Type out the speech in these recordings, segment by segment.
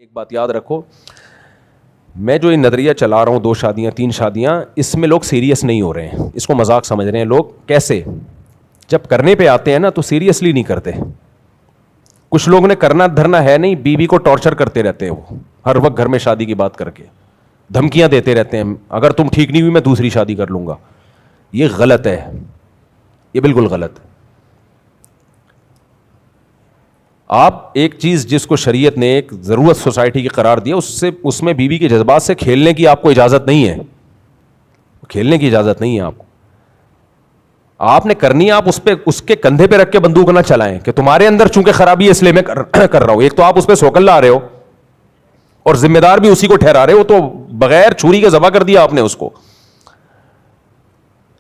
ایک بات یاد رکھو, میں جو یہ نظریہ چلا رہا ہوں 2 شادیاں 3 شادیاں, اس میں لوگ سیریس نہیں ہو رہے ہیں, اس کو مذاق سمجھ رہے ہیں لوگ. کیسے؟ جب کرنے پہ آتے ہیں نا تو سیریسلی نہیں کرتے. کچھ لوگ نے کرنا دھرنا ہے نہیں, بیوی کو ٹارچر کرتے رہتے ہیں, وہ ہر وقت گھر میں شادی کی بات کر کے دھمکیاں دیتے رہتے ہیں, اگر تم ٹھیک نہیں ہوئی میں دوسری شادی کر لوں گا. یہ غلط ہے, یہ بالکل غلط ہے. آپ ایک چیز جس کو شریعت نے ایک ضرورت سوسائٹی کی قرار دیا, اس میں بیوی کے جذبات سے کھیلنے کی آپ کو اجازت نہیں ہے. کھیلنے کی اجازت نہیں ہے آپ کو. آپ نے کرنی ہے, آپ اس کے کندھے پہ رکھ کے بندوق نہ چلائیں کہ تمہارے اندر چونکہ خرابی ہے اس لیے میں کر رہا ہوں. ایک تو آپ اس پہ سوکل لا رہے ہو اور ذمہ دار بھی اسی کو ٹھہرا رہے ہو, تو بغیر چھری کے ذبح کر دیا آپ نے اس کو.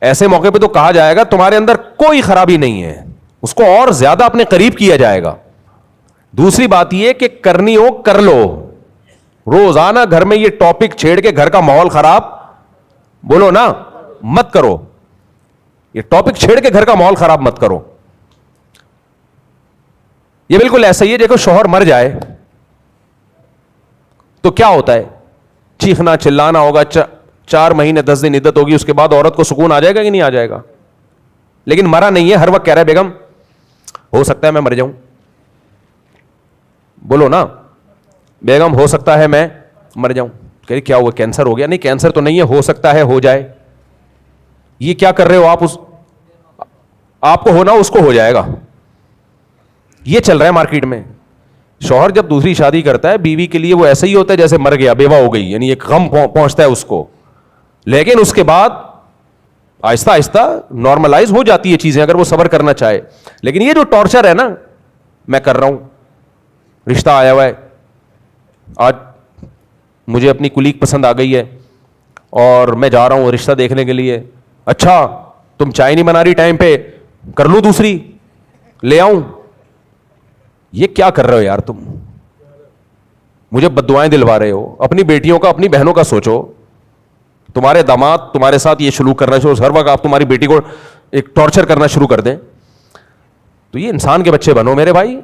ایسے موقع پہ تو کہا جائے گا تمہارے اندر کوئی خرابی نہیں ہے, اس کو اور زیادہ اپنے قریب کیا جائے گا. دوسری بات یہ کہ کرنی ہو کر لو. روزانہ گھر میں یہ ٹاپک چھیڑ کے گھر کا ماحول خراب بولو نا مت کرو. یہ ٹاپک چھیڑ کے گھر کا ماحول خراب مت کرو. یہ بالکل ایسا ہی ہے دیکھو, شوہر مر جائے تو کیا ہوتا ہے, چیخنا چلانا ہوگا, 4 مہینے 10 دن عدت ہوگی, اس کے بعد عورت کو سکون آ جائے گا کہ نہیں آ جائے گا. لیکن مرا نہیں ہے, ہر وقت کہہ رہا ہے بیگم ہو سکتا ہے میں مر جاؤں. بولو نا بیگم ہو سکتا ہے میں مر جاؤں. کہہ رہی کیا ہوا, کینسر ہو گیا؟ نہیں کینسر تو نہیں ہے, ہو سکتا ہے ہو جائے. یہ کیا کر رہے ہو آپ, آپ کو ہونا اس کو ہو جائے گا. یہ چل رہا ہے مارکیٹ میں. شوہر جب دوسری شادی کرتا ہے بیوی کے لیے وہ ایسا ہی ہوتا ہے جیسے مر گیا, بیوہ ہو گئی, یعنی ایک غم پہنچتا ہے اس کو. لیکن اس کے بعد آہستہ آہستہ نارملائز ہو جاتی ہے چیزیں اگر وہ صبر کرنا چاہے. لیکن یہ جو ٹارچر ہے نا, میں کر رہا ہوں, رشتہ آیا ہوا ہے, آج مجھے اپنی کلیگ پسند آ گئی ہے اور میں جا رہا ہوں رشتہ دیکھنے کے لیے. اچھا تم چائے نہیں بنا رہی ٹائم پہ, کر لوں دوسری لے آؤں. یہ کیا کر رہے ہو یار تم, مجھے بد دعائیں دلوا رہے ہو. اپنی بیٹیوں کا اپنی بہنوں کا سوچو. تمہارے داماد تمہارے ساتھ یہ سلوک کرنا شروع, ہر وقت آپ تمہاری بیٹی کو ایک ٹارچر کرنا شروع کر دیں, تو یہ انسان کے بچے بنو میرے بھائی.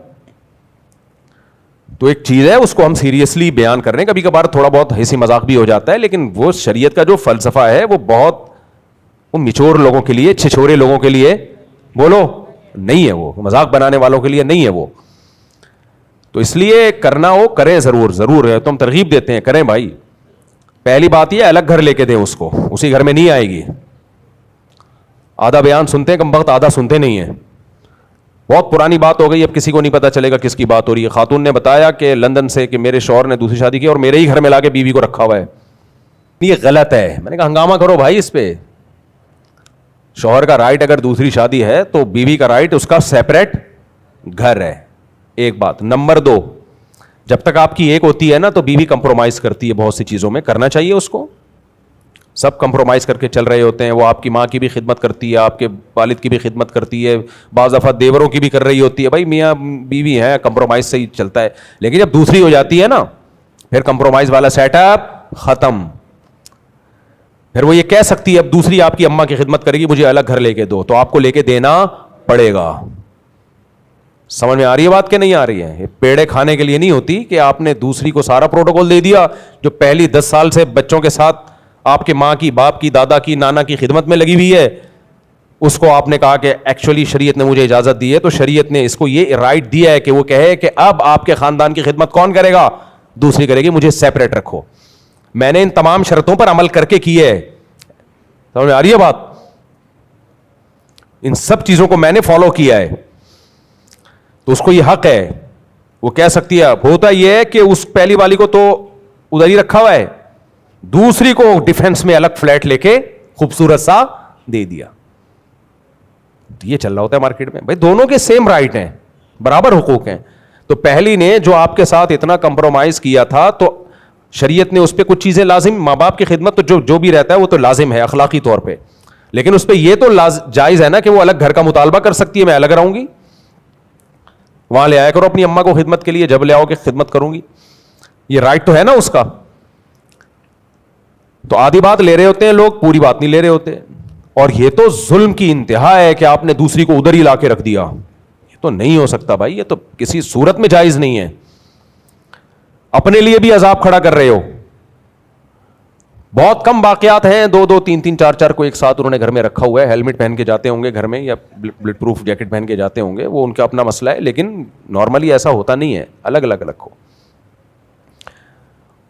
تو ایک چیز ہے اس کو ہم سیریسلی بیان کر رہے ہیں, کبھی کبھار تھوڑا بہت ہنسی مذاق بھی ہو جاتا ہے, لیکن وہ شریعت کا جو فلسفہ ہے وہ بہت وہ میچور لوگوں کے لیے, چھچورے لوگوں کے لیے بولو نہیں ہے, وہ مذاق بنانے والوں کے لیے نہیں ہے وہ. تو اس لیے کرنا ہو کریں, ضرور ہے, تو ہم ترغیب دیتے ہیں کریں بھائی. پہلی بات یہ الگ گھر لے کے دیں اس کو, اسی گھر میں نہیں آئے گی. آدھا بیان سنتے ہیں کم وقت, آدھا سنتے نہیں ہیں. بہت پرانی بات ہو گئی, اب کسی کو نہیں پتا چلے گا کس کی بات ہو رہی ہے. خاتون نے بتایا کہ لندن سے کہ میرے شوہر نے دوسری شادی کی اور میرے ہی گھر میں لا کے بیوی کو رکھا ہوا ہے. یہ غلط ہے. میں نے کہا ہنگامہ کرو بھائی اس پہ. شوہر کا رائٹ اگر دوسری شادی ہے تو بیوی کا رائٹ اس کا سیپریٹ گھر ہے. ایک بات. نمبر 2, جب تک آپ کی ایک ہوتی ہے نا تو بیوی کمپرومائز کرتی ہے بہت سی چیزوں میں, کرنا چاہیے اس کو. سب کمپرومائز کر کے چل رہے ہوتے ہیں. وہ آپ کی ماں کی بھی خدمت کرتی ہے, آپ کے والد کی بھی خدمت کرتی ہے, بعض دفعہ دیوروں کی بھی کر رہی ہوتی ہے. بھائی میاں بیوی ہے, کمپرومائز سے ہی چلتا ہے. لیکن جب دوسری ہو جاتی ہے نا پھر کمپرومائز والا سیٹ اپ ختم. پھر وہ یہ کہہ سکتی ہے اب دوسری آپ کی اماں کی خدمت کرے گی, مجھے الگ گھر لے کے دو, تو آپ کو لے کے دینا پڑے گا. سمجھ میں آ رہی ہے بات کہ نہیں آ رہی ہے؟ یہ پیڑے کھانے کے لیے نہیں ہوتی کہ آپ نے دوسری کو سارا پروٹوکول دے دیا جو پہلی 10 سال سے بچوں کے ساتھ آپ کے ماں کی, باپ کی, دادا کی, نانا کی خدمت میں لگی ہوئی ہے. اس کو آپ نے کہا کہ ایکچولی شریعت نے مجھے اجازت دی ہے, تو شریعت نے اس کو یہ رائٹ دیا ہے کہ وہ کہے کہ اب آپ کے خاندان کی خدمت کون کرے گا, دوسری کرے گی, مجھے سیپریٹ رکھو. میں نے ان تمام شرطوں پر عمل کر کے کی ہے. سمجھ میں آ رہی ہے بات؟ ان سب چیزوں کو میں نے فالو کیا ہے, تو اس کو یہ حق ہے, وہ کہہ سکتی ہے. ہوتا یہ ہے کہ اس پہلی والی کو تو ادھر ہی رکھا ہوا ہے, دوسری کو ڈیفنس میں الگ فلیٹ لے کے خوبصورت سا دے دیا. یہ چل رہا ہوتا ہے مارکیٹ میں. بھائی دونوں کے سیم رائٹ ہیں, برابر حقوق ہیں. تو پہلی نے جو آپ کے ساتھ اتنا کمپرومائز کیا تھا تو شریعت نے اس پہ کچھ چیزیں لازم, ماں باپ کی خدمت تو جو بھی رہتا ہے وہ تو لازم ہے اخلاقی طور پہ, لیکن اس پہ یہ تو جائز ہے نا کہ وہ الگ گھر کا مطالبہ کر سکتی ہے, میں الگ رہوں گی, وہاں لے آیا کرو اپنی اماں کو خدمت کے لیے, جب لے آؤ کہ خدمت کروں گی. یہ رائٹ تو ہے نا اس کا. تو آدھی بات لے رہے ہوتے ہیں لوگ, پوری بات نہیں لے رہے ہوتے. اور یہ تو ظلم کی انتہا ہے کہ آپ نے دوسری کو ادھر ہی لا کے رکھ دیا. یہ تو نہیں ہو سکتا بھائی, یہ تو کسی صورت میں جائز نہیں ہے. اپنے لیے بھی عذاب کھڑا کر رہے ہو. بہت کم واقعات ہیں, 2-2, 3-3, 4-4 کو ایک ساتھ انہوں نے گھر میں رکھا ہوا ہے, ہیلمٹ پہن کے جاتے ہوں گے گھر میں, یا بلٹ پروف جیکٹ پہن کے جاتے ہوں گے, وہ ان کا اپنا مسئلہ ہے, لیکن نارملی ایسا ہوتا نہیں ہے, الگ الگ رکھو.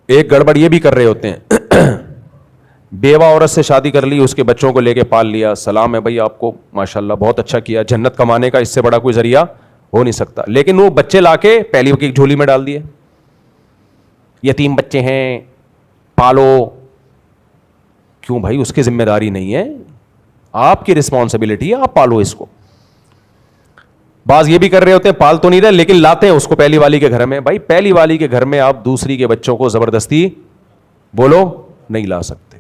ایک گڑبڑ یہ بھی کر رہے ہوتے ہیں, بیوہ عورت سے شادی کر لی, اس کے بچوں کو لے کے پال لیا, سلام ہے بھائی آپ کو, ماشاءاللہ بہت اچھا کیا, جنت کمانے کا اس سے بڑا کوئی ذریعہ ہو نہیں سکتا, لیکن وہ بچے لا کے پہلی کی جھولی میں ڈال دیے, یتیم بچے ہیں پالو. کیوں بھائی, اس کی ذمہ داری نہیں ہے, آپ کی رسپانسبلٹی ہے, آپ پالو اس کو. بعض یہ بھی کر رہے ہوتے ہیں, پال تو نہیں رہے لیکن لاتے ہیں اس کو پہلی والی کے گھر میں. بھائی پہلی والی کے گھر میں آپ دوسری کے بچوں کو زبردستی بولو نہیں لا سکتے,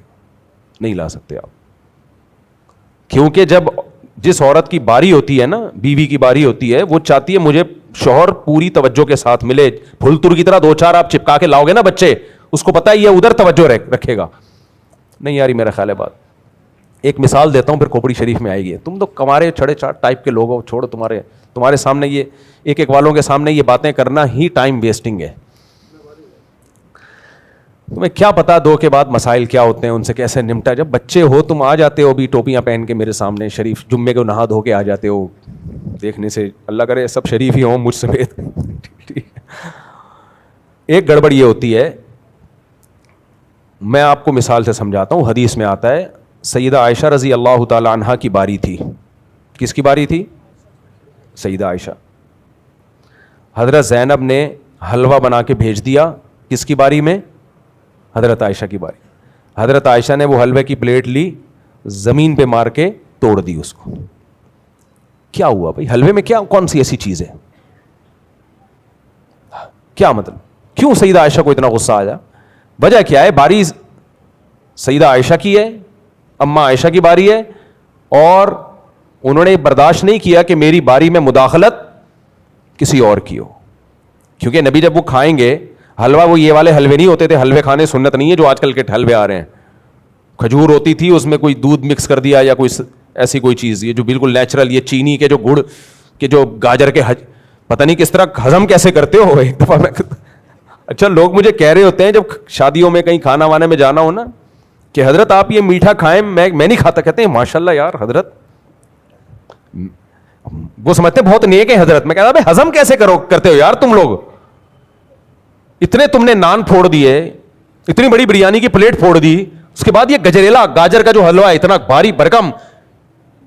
نہیں لا سکتے آپ, کیونکہ جس عورت کی باری ہوتی ہے نا, بیوی کی باری ہوتی ہے, وہ چاہتی ہے مجھے شوہر پوری توجہ کے ساتھ ملے. پھل تر کی طرح 2-4 آپ چپکا کے لاؤ گے نا بچے, اس کو پتا ہے یہ ادھر توجہ رکھے گا. نہیں یاری میرا خیال ہے بات. ایک مثال دیتا ہوں پھر کھوپڑی شریف میں آئے گی. تم تو کمارے چھڑے چاٹ ٹائپ کے لوگ ہو, چھوڑو, تمہارے سامنے یہ ایک والوں کے سامنے یہ باتیں کرنا ہی ٹائم ویسٹنگ ہے. تمہیں کیا پتا دو کے بعد مسائل کیا ہوتے ہیں, ان سے کیسے نمٹا. جب بچے ہو تم آ جاتے ہو بھی ٹوپیاں پہن کے میرے سامنے, شریف جمعے کو نہا دھو کے آ جاتے ہو, دیکھنے سے اللہ کرے سب شریف ہی ہوں مجھ سمیت. ایک گڑبڑ یہ ہوتی ہے, میں آپ کو مثال سے سمجھاتا ہوں. حدیث میں آتا ہے سیدہ عائشہ رضی اللہ تعالی عنہا کی باری تھی. کس کی باری تھی؟ سیدہ عائشہ. حضرت زینب نے حلوہ بنا کے بھیج دیا, کس کی باری میں؟ حضرت عائشہ کی باری. حضرت عائشہ نے وہ حلوے کی پلیٹ لی, زمین پہ مار کے توڑ دی اس کو. کیا ہوا بھائی, حلوے میں کیا کون سی ایسی چیز ہے, کیا مطلب, کیوں سیدہ عائشہ کو اتنا غصہ آیا؟ وجہ کیا ہے؟ باری سیدہ عائشہ کی ہے, اماں عائشہ کی باری ہے, اور انہوں نے برداشت نہیں کیا کہ میری باری میں مداخلت کسی اور کی ہو. کیونکہ نبی جب وہ کھائیں گے حلوہ, وہ یہ والے حلوے نہیں ہوتے تھے, حلوے کھانے سنت نہیں ہے جو آج کل کے حلوے آ رہے ہیں. کھجور ہوتی تھی, اس میں کوئی دودھ مکس کر دیا یا کوئی ایسی کوئی چیز, یہ جو بالکل نیچرل, یہ چینی کے جو گڑ کے جو گاجر کے پتہ نہیں کس طرح ہضم کیسے کرتے ہو. ایک دفعہ میں اچھا لوگ مجھے کہہ رہے ہوتے ہیں جب شادیوں میں کہیں کھانا وانے میں جانا ہو نا, کہ حضرت آپ یہ میٹھا کھائیں, میں نہیں کھاتا. کہتے ہیں ماشاءاللہ یار حضرت, وہ سمجھتے ہیں بہت نیک ہے حضرت. میں کہتا ہزم کیسے کرتے ہو یار تم لوگ, اتنے تم نے نان پھوڑ دیے, اتنی بڑی بریانی کی پلیٹ پھوڑ دی, اس کے بعد یہ گجریلا گاجر کا جو حلوہ ہے اتنا بھاری بھرکم,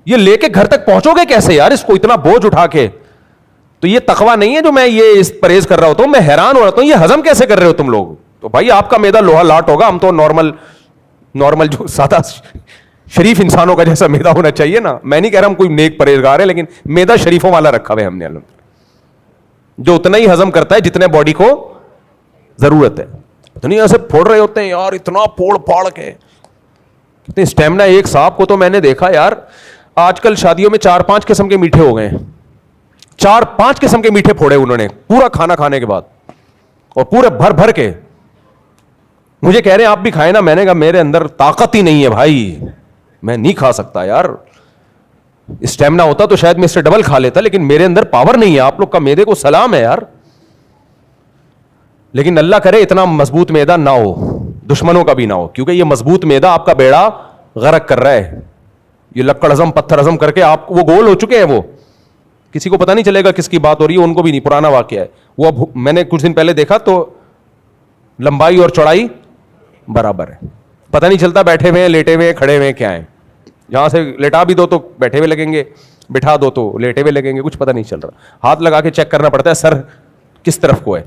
یہ لے کے گھر تک پہنچو گے کیسے یار, اس کو اتنا بوجھ اٹھا کے. تو یہ تقویٰ نہیں ہے جو میں یہ پرہیز کر رہا ہوتا ہوں, میں حیران ہو رہا ہوں یہ ہضم کیسے کر رہے ہو تم لوگ. تو بھائی آپ کا میدا لوہا لاٹ ہوگا, ہم تو نارمل جو سادہ شریف انسانوں کا جیسا میدا ہونا چاہیے نا. میں نہیں کہہ رہا ہم کوئی نیک پرہیزگار ہے, لیکن میدا شریفوں والا رکھا ہوا ہے ہم نے, جو اتنا ہی ہضم کرتا ہے جتنے باڈی کو ضرورت ہے. تو نہیں ایسے پھوڑ رہے ہوتے ہیں یار, اتنا پھوڑ پھاڑ کے, کتنے اسٹیمنا. ایک صاحب کو تو میں نے دیکھا یار, آج کل شادیوں میں 4-5 قسم کے میٹھے ہو گئے ہیں, 4-5 قسم کے میٹھے پھوڑے انہوں نے پورا کھانا کھانے کے بعد, اور پورے بھر کے. مجھے کہہ رہے ہیں آپ بھی کھائیں نا. میں نے کہا میرے اندر طاقت ہی نہیں ہے بھائی, میں نہیں کھا سکتا یار. اسٹیمنا ہوتا تو شاید میں اس سے ڈبل کھا لیتا, لیکن میرے اندر پاور نہیں ہے. آپ لوگ کا میدے کو سلام ہے یار, لیکن اللہ کرے اتنا مضبوط میدا نہ ہو, دشمنوں کا بھی نہ ہو, کیونکہ یہ مضبوط میدا آپ کا بیڑا غرق کر رہا ہے. یہ لکڑ ہضم پتھر ہضم کر کے آپ وہ گول ہو چکے ہیں. وہ کسی کو پتہ نہیں چلے گا کس کی بات ہو رہی ہے, ان کو بھی نہیں, پرانا واقعہ ہے. وہ میں نے کچھ دن پہلے دیکھا تو لمبائی اور چوڑائی برابر ہے, پتہ نہیں چلتا بیٹھے ہوئے ہیں, لیٹے ہوئے ہیں, کھڑے ہوئے ہیں, کیا ہیں. جہاں سے لٹا بھی دو تو بیٹھے ہوئے لگیں گے, بٹھا دو تو لیٹے ہوئے لگیں گے, کچھ پتہ نہیں چل رہا. ہاتھ لگا کے چیک کرنا پڑتا ہے سر کس طرف کو ہے.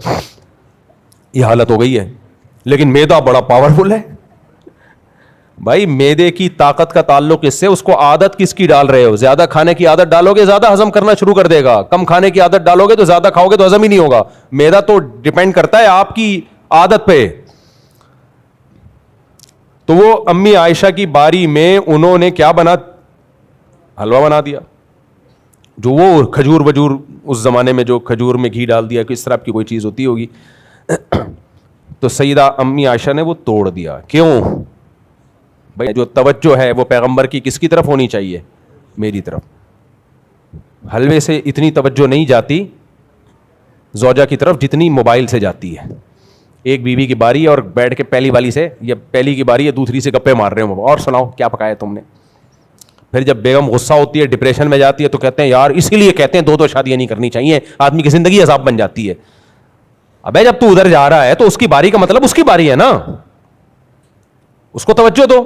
یہ حالت ہو گئی ہے. لیکن میدا بڑا پاورفل ہے بھائی. میدے کی طاقت کا تعلق اس سے, اس کو عادت کس کی ڈال رہے ہو. زیادہ کھانے کی عادت ڈالو گے زیادہ ہضم کرنا شروع کر دے گا, کم کھانے کی عادت ڈالو گے تو زیادہ کھاؤ گے تو ہضم ہی نہیں ہوگا. میدا تو ڈیپینڈ کرتا ہے آپ کی عادت پہ. تو وہ امی عائشہ کی باری میں انہوں نے کیا حلوہ بنا دیا, جو وہ کھجور وجور اس زمانے میں جو کھجور میں گھی ڈال دیا, کس طرح کی کوئی چیز ہوتی ہوگی. تو سیدہ امی عائشہ نے وہ توڑ دیا. کیوں بھائی؟ جو توجہ ہے وہ پیغمبر کی کس کی طرف ہونی چاہیے؟ میری طرف. حلوے سے اتنی توجہ نہیں جاتی زوجہ کی طرف جتنی موبائل سے جاتی ہے. ایک بیوی کی باری ہے اور بیٹھ کے پہلی والی سے, یہ پہلی کی باری ہے, دوسری سے گپے مار رہے ہوں, اور سناؤ کیا پکایا تم نے. پھر جب بیگم غصہ ہوتی ہے, ڈپریشن میں جاتی ہے, تو کہتے ہیں یار اسی لیے کہتے ہیں دو شادیاں نہیں کرنی چاہیے, آدمی کی زندگی عذاب بن جاتی ہے. ابے جب تو ادھر جا رہا ہے تو اس کی باری کا مطلب اس کی باری ہے نا, اس کو توجہ دو.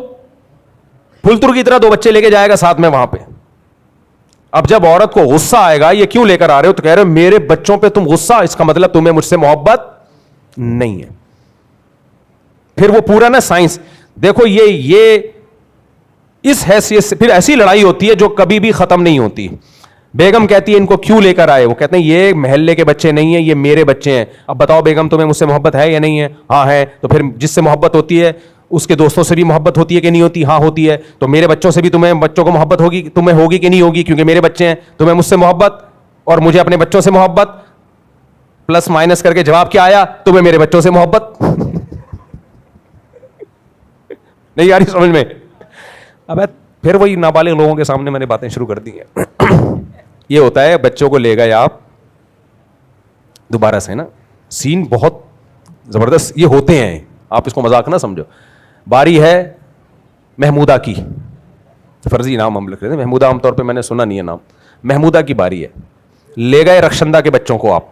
پھلتر کی طرح 2 بچے لے کے جائے گا ساتھ میں وہاں پہ. اب جب عورت کو غصہ آئے گا, یہ کیوں لے کر آ رہے ہو, تو کہہ رہے ہو میرے بچوں پہ تم غصہ, اس کا مطلب تمہیں مجھ سے محبت نہیں ہے. پھر وہ پورا نا سائنس دیکھو, یہ اس حیثیت سے پھر ایسی لڑائی ہوتی ہے جو کبھی بھی ختم نہیں ہوتی. بیگم کہتی ہے ان کو کیوں لے کر آئے, وہ کہتے ہیں یہ محلے کے بچے نہیں ہیں, یہ میرے بچے ہیں. اب بتاؤ بیگم تمہیں مجھ سے محبت ہے یا نہیں ہے؟ ہاں ہے. تو پھر جس سے محبت ہوتی ہے اس کے دوستوں سے بھی محبت ہوتی ہے کہ نہیں ہوتی؟ ہاں ہوتی ہے. تو میرے بچوں سے بھی تمہیں بچوں کو محبت ہوگی, تمہیں ہوگی کہ نہیں ہوگی؟ کیونکہ میرے بچے ہیں. تمہیں مجھ سے محبت اور مجھے اپنے بچوں سے محبت, پلس مائنس کر کے جواب کیا آیا؟ تمہیں میرے بچوں سے محبت. نہیں یار سمجھ میں؟ اب پھر وہی نابالغ لوگوں کے سامنے میں نے باتیں شروع کر دی ہیں. یہ ہوتا ہے بچوں کو لے گئے آپ دوبارہ سے نا, سین بہت زبردست یہ ہوتے ہیں, آپ اس کو مذاق نہ سمجھو. باری ہے محمودہ کی, فرضی نام ہم لکھ رہے تھے, محمودہ عام طور پہ میں نے سنا نہیں ہے نام. محمودہ کی باری ہے, لے گئے رخشندہ کے بچوں کو آپ,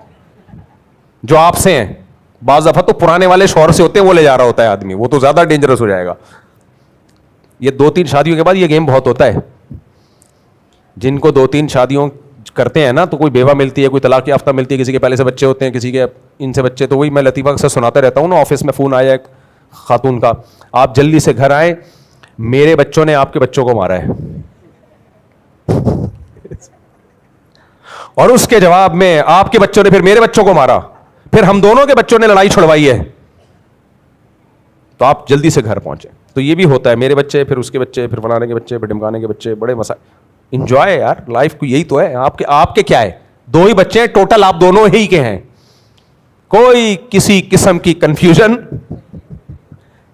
جو آپ سے ہیں. بعض دفعہ تو پرانے والے شوہر سے ہوتے ہیں, وہ لے جا رہا ہوتا ہے آدمی, وہ تو زیادہ ڈینجرس ہو جائے گا. یہ 2-3 شادیوں کے بعد یہ گیم بہت ہوتا ہے. جن کو 2-3 شادیوں کرتے ہیں نا, تو کوئی بیوہ ملتی ہے, کوئی طلاق یافتہ ملتی ہے, کسی کے پہلے سے بچے ہوتے ہیں, کسی کے ان سے بچے. تو وہی میں لطیفہ سے سناتا رہتا ہوں نا, آفس میں فون آیا ایک خاتون کا, آپ جلدی سے گھر آئیں, میرے بچوں نے آپ کے بچوں کو مارا ہے. اور اس کے جواب میں آپ کے بچوں نے پھر میرے بچوں کو مارا, پھر ہم دونوں کے بچوں نے لڑائی چھڑوائی ہے, تو آپ جلدی سے گھر پہنچے. تو یہ بھی ہوتا ہے, میرے بچے پھر اس کے بچے پھر فلانے کے بچے پھر ڈمکانے کے بچے, بڑے مسائل. انجوائے یار لائف کو, یہی تو ہے. آپ کے کیا ہے, 2 ہی بچے ہیں ٹوٹل, آپ دونوں ہی کے ہیں, کوئی کسی قسم کی کنفیوژن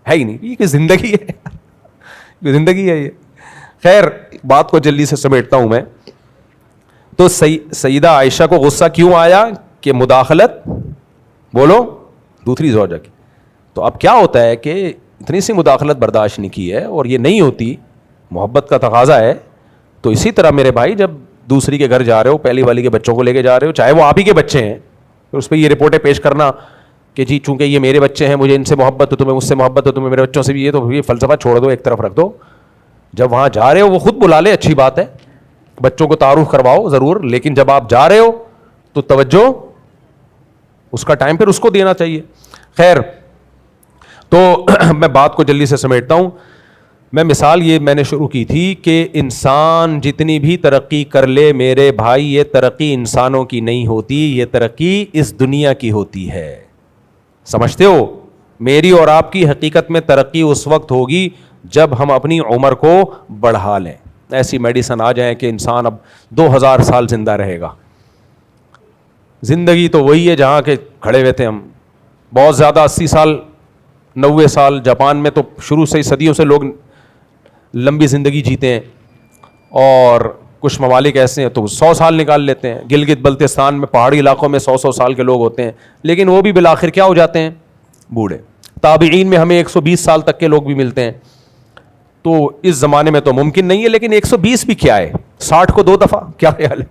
ہے ہی نہیں. یہ زندگی ہے, زندگی ہے یہ. خیر بات کو جلدی سے سمیٹتا ہوں میں. تو سیدہ عائشہ کو غصہ کیوں آیا کہ مداخلت بولو دوسری زوجہ کی. تو اب کیا ہوتا ہے کہ اتنی سی مداخلت برداشت نہیں کی ہے, اور یہ نہیں ہوتی, محبت کا تقاضا ہے. تو اسی طرح میرے بھائی, جب دوسری کے گھر جا رہے ہو, پہلی والی کے بچوں کو لے کے جا رہے ہو, چاہے وہ آپ ہی کے بچے ہیں, پھر اس پہ یہ رپورٹیں پیش کرنا کہ جی چونکہ یہ میرے بچے ہیں, مجھے ان سے محبت ہے, تمہیں مجھ سے محبت ہے, تمہیں میرے بچوں سے بھی, یہ تو یہ فلسفہ چھوڑ دو, ایک طرف رکھ دو. جب وہاں جا رہے ہو وہ خود بلا لے, اچھی بات ہے, بچوں کو تعارف کرواؤ ضرور, لیکن جب آپ جا رہے ہو تو توجہ اس کا ٹائم پھر اس کو دینا چاہیے. خیر تو میں بات کو جلدی سے سمیٹتا ہوں. میں مثال یہ میں نے شروع کی تھی کہ انسان جتنی بھی ترقی کر لے میرے بھائی, یہ ترقی انسانوں کی نہیں ہوتی, یہ ترقی اس دنیا کی ہوتی ہے. سمجھتے ہو؟ میری اور آپ کی حقیقت میں ترقی اس وقت ہوگی جب ہم اپنی عمر کو بڑھا لیں. ایسی میڈیسن آ جائیں کہ انسان اب 2000 سال زندہ رہے گا. زندگی تو وہی ہے جہاں کے کھڑے ہوئے تھے ہم, بہت زیادہ 80 سال 90 سال. جاپان میں تو شروع سے ہی صدیوں سے لوگ لمبی زندگی جیتے ہیں, اور کچھ ممالک ایسے ہیں تو 100 سال نکال لیتے ہیں. گلگت بلتستان میں پہاڑی علاقوں میں 100 سال کے لوگ ہوتے ہیں, لیکن وہ بھی بالآخر کیا ہو جاتے ہیں؟ بوڑھے. تابعین میں ہمیں 120 سال تک کے لوگ بھی ملتے ہیں. تو اس زمانے میں تو ممکن نہیں ہے, لیکن 120 بھی کیا ہے, 60 کو 2 دفعہ, کیا خیال ہے؟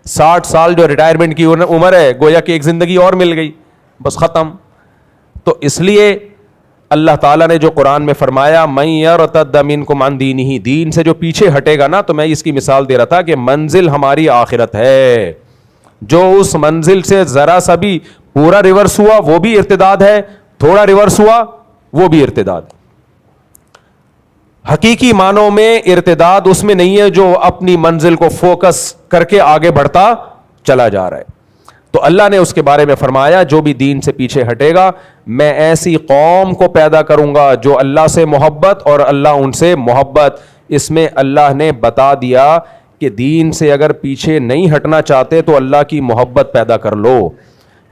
60 سال جو ریٹائرمنٹ کی عمر ہے, گویا کہ ایک زندگی اور مل گئی, بس ختم. تو اس لیے اللہ تعالیٰ نے جو قرآن میں فرمایا من یرتد منکم عن دینہ, دین سے جو پیچھے ہٹے گا نا, تو میں اس کی مثال دے رہا تھا کہ منزل ہماری آخرت ہے, جو اس منزل سے ذرا سا بھی پورا ریورس ہوا وہ بھی ارتداد ہے, تھوڑا ریورس ہوا وہ بھی ارتداد. حقیقی معنوں میں ارتداد اس میں نہیں ہے جو اپنی منزل کو فوکس کر کے آگے بڑھتا چلا جا رہا ہے. تو اللہ نے اس کے بارے میں فرمایا جو بھی دین سے پیچھے ہٹے گا میں ایسی قوم کو پیدا کروں گا جو اللہ سے محبت اور اللہ ان سے محبت. اس میں اللہ نے بتا دیا کہ دین سے اگر پیچھے نہیں ہٹنا چاہتے تو اللہ کی محبت پیدا کر لو,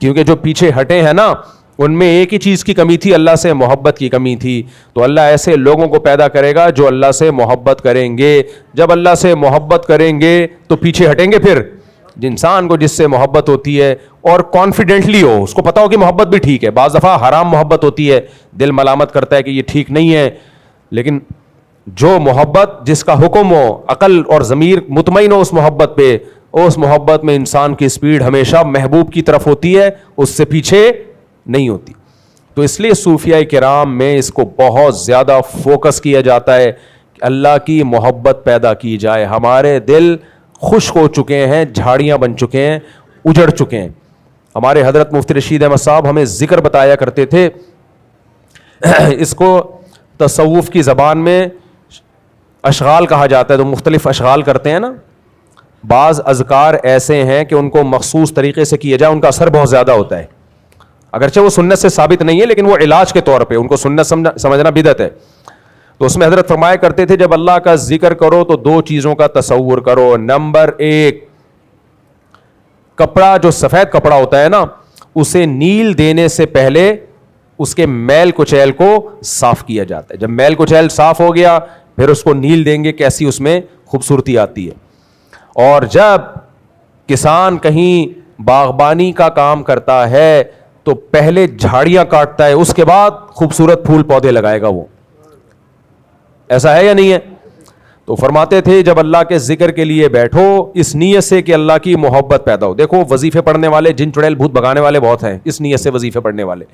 کیونکہ جو پیچھے ہٹے ہیں نا ان میں ایک ہی چیز کی کمی تھی, اللہ سے محبت کی کمی تھی. تو اللہ ایسے لوگوں کو پیدا کرے گا جو اللہ سے محبت کریں گے. جب اللہ سے محبت کریں گے تو پیچھے ہٹیں گے پھر انسان کو جس سے محبت ہوتی ہے اور کانفیڈنٹلی ہو, اس کو پتا ہو کہ محبت بھی ٹھیک ہے. بعض دفعہ حرام محبت ہوتی ہے, دل ملامت کرتا ہے کہ یہ ٹھیک نہیں ہے, لیکن جو محبت جس کا حکم ہو, عقل اور ضمیر مطمئن ہو اس محبت پہ, اس محبت میں انسان کی سپیڈ ہمیشہ محبوب کی طرف ہوتی ہے, اس سے پیچھے نہیں ہوتی. تو اس لیے صوفیاء کرام میں اس کو بہت زیادہ فوکس کیا جاتا ہے کہ اللہ کی محبت پیدا کی جائے. ہمارے دل خشک ہو چکے ہیں, جھاڑیاں بن چکے ہیں, اجڑ چکے ہیں. ہمارے حضرت مفتی رشید احمد صاحب ہمیں ذکر بتایا کرتے تھے, اس کو تصوف کی زبان میں اشغال کہا جاتا ہے. تو مختلف اشغال کرتے ہیں نا, بعض اذکار ایسے ہیں کہ ان کو مخصوص طریقے سے کیا جائے, ان کا اثر بہت زیادہ ہوتا ہے. اگرچہ وہ سنت سے ثابت نہیں ہے, لیکن وہ علاج کے طور پہ ان کو سنت سمجھنا بدعت ہے. تو اس میں حضرت فرمایا کرتے تھے, جب اللہ کا ذکر کرو تو دو چیزوں کا تصور کرو. نمبر ایک, کپڑا جو سفید کپڑا ہوتا ہے نا, اسے نیل دینے سے پہلے اس کے میل کچیل کو صاف کیا جاتا ہے. جب میل کچیل صاف ہو گیا پھر اس کو نیل دیں گے, کیسی اس میں خوبصورتی آتی ہے. اور جب کسان کہیں باغبانی کا کام کرتا ہے تو پہلے جھاڑیاں کاٹتا ہے, اس کے بعد خوبصورت پھول پودے لگائے گا. وہ ایسا ہے یا نہیں ہے؟ تو فرماتے تھے جب اللہ کے ذکر کے لیے بیٹھو اس نیت سے کہ اللہ کی محبت پیدا ہو. دیکھو وظیفے پڑھنے والے, جن چڑیل بھوت بھگانے والے بہت ہیں اس نیت سے وظیفے پڑھنے والے.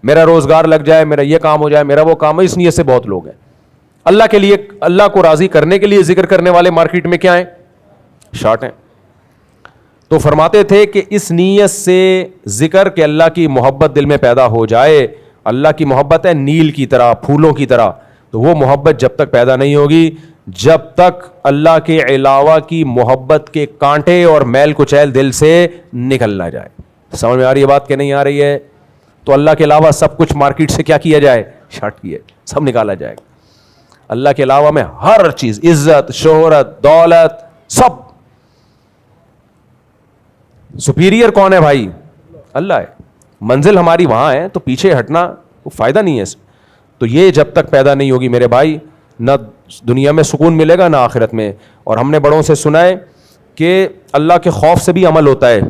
میرا روزگار لگ جائے, میرا یہ کام ہو جائے, میرا وہ کام ہو, اس نیت سے بہت لوگ ہیں. اللہ کے لیے, اللہ کو راضی کرنے کے لیے ذکر کرنے والے مارکیٹ میں کیا ہیں؟ شارٹ ہیں. تو فرماتے تھے کہ اس نیت سے ذکر کہ اللہ کی محبت دل میں پیدا ہو جائے. اللہ کی محبت ہے نیل کی طرح, پھولوں کی طرح. تو وہ محبت جب تک پیدا نہیں ہوگی جب تک اللہ کے علاوہ کی محبت کے کانٹے اور میل کچیل دل سے نکل نہ جائے. سمجھ میں آ رہی ہے بات کہ نہیں آ رہی ہے؟ تو اللہ کے علاوہ سب کچھ مارکیٹ سے کیا کیا جائے؟ شارٹ کیا, سب نکالا جائے گا. اللہ کے علاوہ میں ہر چیز, عزت, شہرت, دولت, سب. سپیریئر کون ہے بھائی؟ اللہ ہے. منزل ہماری وہاں ہے, تو پیچھے ہٹنا کوئی فائدہ نہیں ہے. تو یہ جب تک پیدا نہیں ہوگی میرے بھائی, نہ دنیا میں سکون ملے گا نہ آخرت میں. اور ہم نے بڑوں سے سنا ہے کہ اللہ کے خوف سے بھی عمل ہوتا ہے.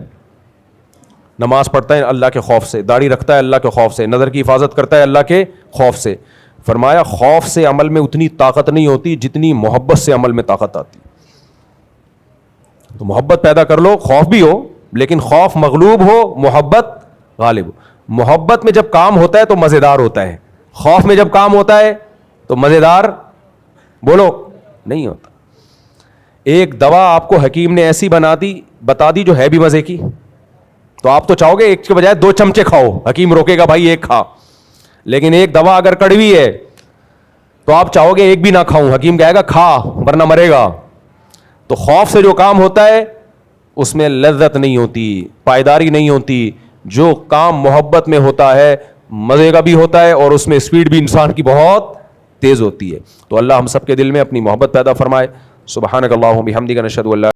نماز پڑھتا ہے اللہ کے خوف سے, داڑھی رکھتا ہے اللہ کے خوف سے, نظر کی حفاظت کرتا ہے اللہ کے خوف سے. فرمایا خوف سے عمل میں اتنی طاقت نہیں ہوتی جتنی محبت سے عمل میں طاقت آتی. تو محبت پیدا کر لو, خوف بھی ہو لیکن خوف مغلوب ہو, محبت غالب ہو. محبت میں جب کام ہوتا ہے تو مزیدار ہوتا ہے, خوف میں جب کام ہوتا ہے تو مزیدار بولو نہیں ہوتا. ایک دوا آپ کو حکیم نے ایسی بتا دی جو ہے بھی مزے کی, تو آپ تو چاہو گے ایک کے بجائے 2 چمچے کھاؤ, حکیم روکے گا بھائی ایک کھا. لیکن ایک دوا اگر کڑوی ہے تو آپ چاہو گے ایک بھی نہ کھاؤں, حکیم کہے گا کھا ورنہ مرے گا. تو خوف سے جو کام ہوتا ہے اس میں لذت نہیں ہوتی, پائیداری نہیں ہوتی. جو کام محبت میں ہوتا ہے مزے کا بھی ہوتا ہے اور اس میں اسپیڈ بھی انسان کی بہت تیز ہوتی ہے. تو اللہ ہم سب کے دل میں اپنی محبت پیدا فرمائے. سبحانک اللہم بحمدک نشہد ان لا